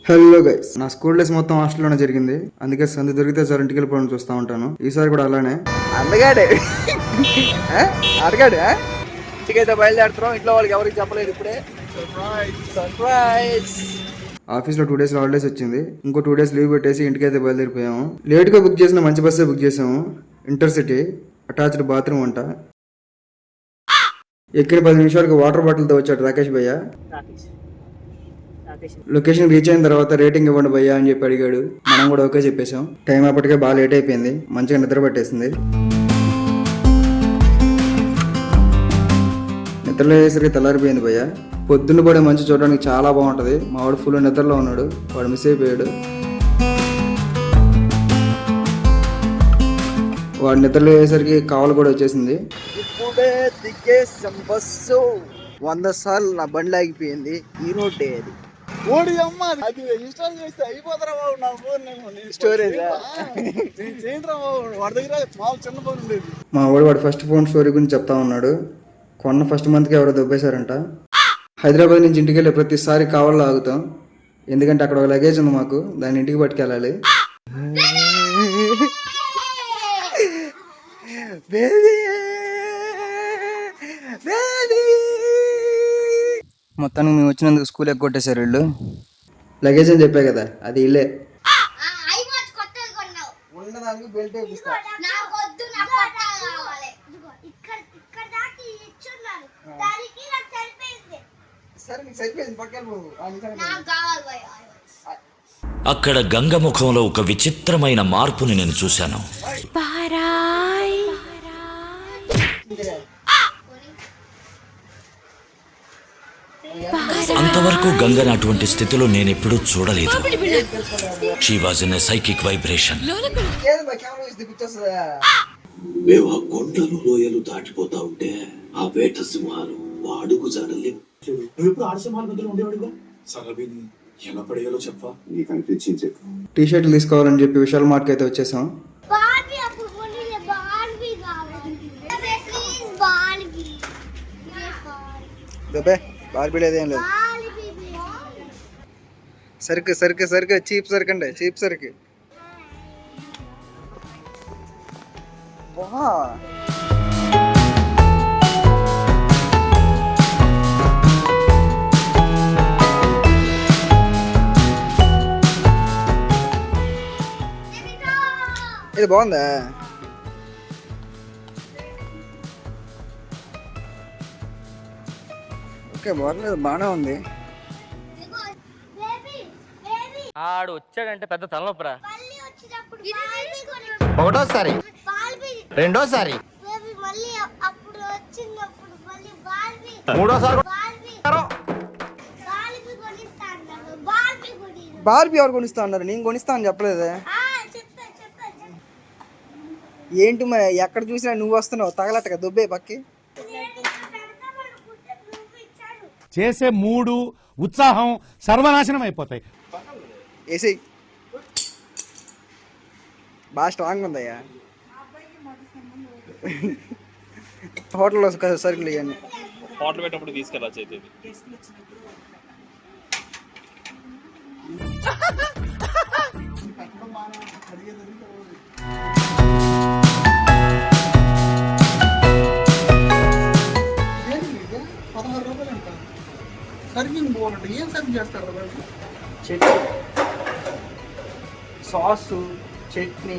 Hello guys, నా school days మొత్తం హాస్టల్లోనే జరిగింది. అందుకే సందు దొరికితే సార్ ఇంటికి వెళ్ళిపోవడం చూస్తూ ఉంటాను. ఈసారి కూడా అలానే అందగాడే అడగాడు ఇంటికైతే బయలుదేరుతున్నాం. ఇంట్లో వాళ్ళకి ఎవరికి చెప్పలేదు. ఇప్పుడే సర్ప్రైజ్. ఆఫీస్లో 2 days హాలిడేస్ వచ్చింది. ఇంకో 2 days లీవ్ పెట్టేసి ఇంటికైతే బయలుదేరిపోయాము. లేట్గా బుక్ చేసిన మంచి బస్సే బుక్ చేసాము. ఇంటర్సిటీ, అటాచ్డ్ బాత్రూమ్ అంట. ఎక్కిన 10 నిమిషాలకు వాటర్ బాటిల్తో వచ్చాడు రాకేష్ భయ్య. లొకేషన్ రీచ్ అయిన తర్వాత రేటింగ్ ఇవ్వండి భయ్యా అని చెప్పి అడిగాడు. మనం కూడా ఓకే చెప్పేశాం. టైం అప్పటికే బాగా లేట్ అయిపోయింది. మంచిగా నిద్ర పట్టేసింది. నిద్రలో వేసరికి తెల్లారిపోయింది భయ్య. పొద్దున్న పడే మంచి చూడడానికి చాలా బాగుంటది. మా వాడు ఫుల్ నిద్రలో ఉన్నాడు. వాడు మిస్ అయిపోయాడు. వాడు నిద్రలో వేసరికి కావాలి కూడా వచ్చేసింది. ఇప్పుడే దిగేసాం బస్సు. 100 సార్లు నా బండి ఆగిపోయింది. ఈ రోడ్డే అది. ఓడి అమ్మ అది ఇన్స్టాల్ చేస్తే అయిపోతారా బాబు. నా ఫోన్ స్టోరేజ్ చేయండిరా బాబు. వాడి దగ్గర మామూలు చిన్న ఫోన్ ఉండేది. మా వాడు ఫస్ట్ ఫోన్ స్టోరీ గురించి చెప్తా ఉన్నాడు. కొన్న ఫస్ట్ మంత్కి ఎవరో దొబ్బేశారంట. హైదరాబాద్ నుంచి ఇంటికి వెళ్ళే ప్రతిసారి కావాలో ఆగుతాం. ఎందుకంటే అక్కడ ఒక లగేజ్ ఉంది మాకు. దాన్ని ఇంటికి పట్టుకెళ్ళాలి. మొత్తానికి మేము వచ్చినందుకు స్కూల్ ఎగ్గొట్టేశారు వీళ్ళు. లగేజ్ అని చెప్పా కదా, అది ఇల్లే. అక్కడ గంగ ముఖంలో ఒక విచిత్రమైన మార్పుని నేను చూశాను. అంతవరకు గంగని అటువంటి స్థితిలో నేను ఎప్పుడూ చూడలేదు. She was in a psychic vibration. మేము ఆ కొండలు లోయలు దాటిపోతా ఉంటే ఆ వేట సింహాలు అడుగు జాడలే. నువ్వు ఆడసింహాల మధ్యలో ఉండేవాడుగా. సరబిని ఎలా పడేయాలో చెప్పా. నీకు అనిపించింది చెప్పు. టీ షర్ట్లు తీసుకోవాలని చెప్పి విశాల్ మార్ట్ అయితే వచ్చేసాం. బార్బీ లేదేం లేదు. సరుకు సరుకు సరుకు చీప్ సరుకు అండి. చీప్ సరుకు. ఇది బాగుందా? ఓకే, బాగలేదు, బాగానే ఉంది. ఆడు వచ్చాడంటే పెద్ద తలనొప్పరా. ఒకటోసారి, రెండోసారి, మూడోసారి బార్బీ ఎవరు కొనిస్తా అన్నారు? నేను కొనిస్తా అని చెప్పలేదే. ఏంటి మరి ఎక్కడ చూసినా నువ్వు వస్తున్నావు. తగలట్టగా దుబ్బే పక్కి. చేసే మూడు ఉత్సాహం సర్వనాశనం అయిపోతాయి. ఏసీ బాగా స్ట్రాంగ్ ఉందయ్యా. హోటల్లో సరుకులు ఇవన్నీ హోటల్ పెట్టినప్పుడు తీసుకెళ్ళచ్చు. అయితే సర్వింగ్ బాగుంటుంది. ఏం సర్వ్ చేస్తారు? చట్నీ, సాసు, చట్నీ.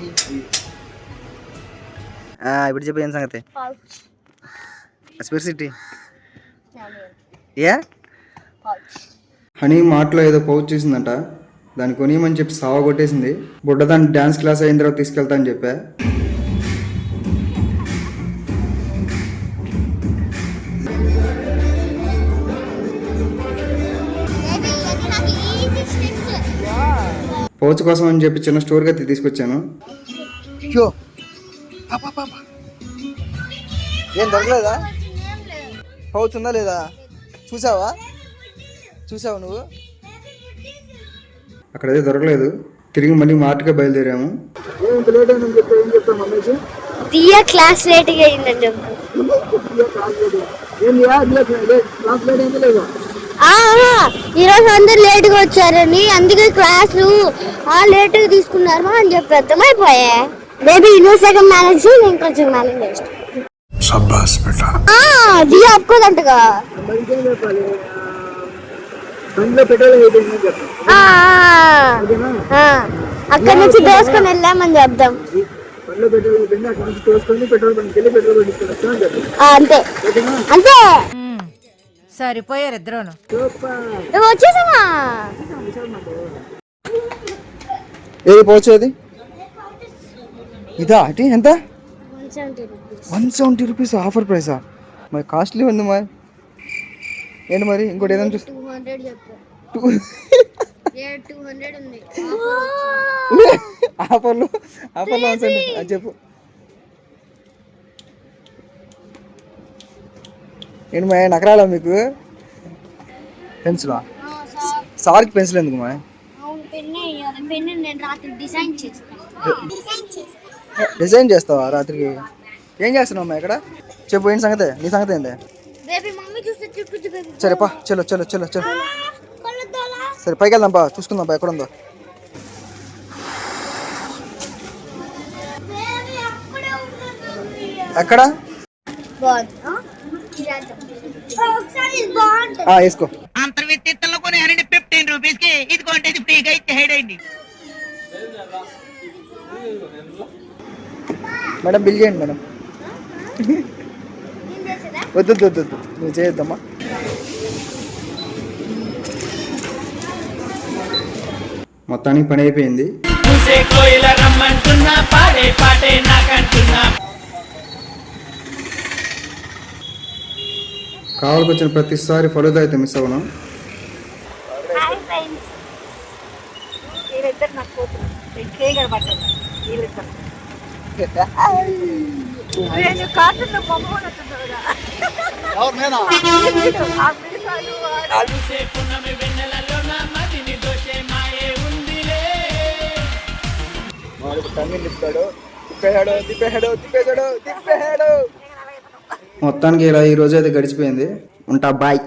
ఇప్పుడు చెప్పి ఏం సంగతి? స్పెసిటీ ఏ హనీ మార్ట్లో ఏదో పౌచ్ చేసిందంట. దాన్ని కొనియమని చెప్పి సావ కొట్టేసింది. బుడ్డ దాన్ని డాన్స్ క్లాస్ అయిన తర్వాత తీసుకెళ్తా అని చెప్పా. పౌచ్ కోసం అని చెప్పి చిన్న స్టోర్కి అయితే తీసుకొచ్చాను. ఏం దొరకలేదా? పౌచ్ ఉందా లేదా చూసావా? చూసావా నువ్వు? అక్కడైతే దొరకలేదు. తిరిగి మళ్ళీ మార్ట్గా బయలుదేరాము. క్లాస్ లేట్ అయిందని చెప్పు. ఈరోజు అందరు లేట్గా వచ్చారని అందుకే క్లాసు లేట్గా తీసుకున్నారు అని చెప్పి అర్థమైపోయా. బేబీ నువ్వు సగం మేనేజ్ నేను కొంచెం మేనేజ్ చేస్తాను. దియా ఒప్పుకోదంటగా. బండిలో పెట్రోల్ అయిపోయిందని చెప్పండి. అక్కడ నుంచి దోసుకొని వెళ్ళామని చెప్దాం. బండిలో పెట్రోల్ అయిపోయింది, అక్కడ నుంచి తోసుకొని పెట్రోల్ బండికి వెళ్ళి పెట్రోల్ బండికి వచ్చామని చెప్పండి. అంతే అంతే సరిపోయారు ఇద్దరును. వచ్చేసామా? ఏది పోచేది ఇదా అటు ఎంత 170 రూపీస్ ఆఫర్ ప్రైసా? మరి కాస్ట్లీ ఉంది మరి. ఏంటి మరి ఇంకోటి ఏదైనా చూసి 200 చెప్పు. 200 ఉంది ఆఫర్లు అది చెప్పు. ఏంటి మా నకరాలా మీకు? పెన్సిలా? సార్కి పెన్సిల్ ఎందుకు మా? నేను రాత్రి డిజైన్ డిజైన్ చేస్తావా రాత్రికి? ఏం చేస్తున్నావు అమ్మా ఇక్కడ? చెప్పు ఏంటి సంగతి, నీ సంగతి ఏంటి? సరే పా, చలో చలో చలో చలో. సరే పైకి వెళ్దాం పా, చూసుకుందాం పా ఎక్కడ ఉందో. ఎక్కడ? వేసుకో. మేడం బిల్ చేయండి మేడం. వద్దు వద్దు వద్దు నువ్వు చేయొద్దమ్మా. మొత్తానికి పని అయిపోయింది. కావాలకు వచ్చిన ప్రతిసారి ఫలుదా అయితే మిస్ అవ్వను. మొత్తానికి ఇలా ఈ రోజు అయితే గడిచిపోయింది. ఉంటా బాయ్.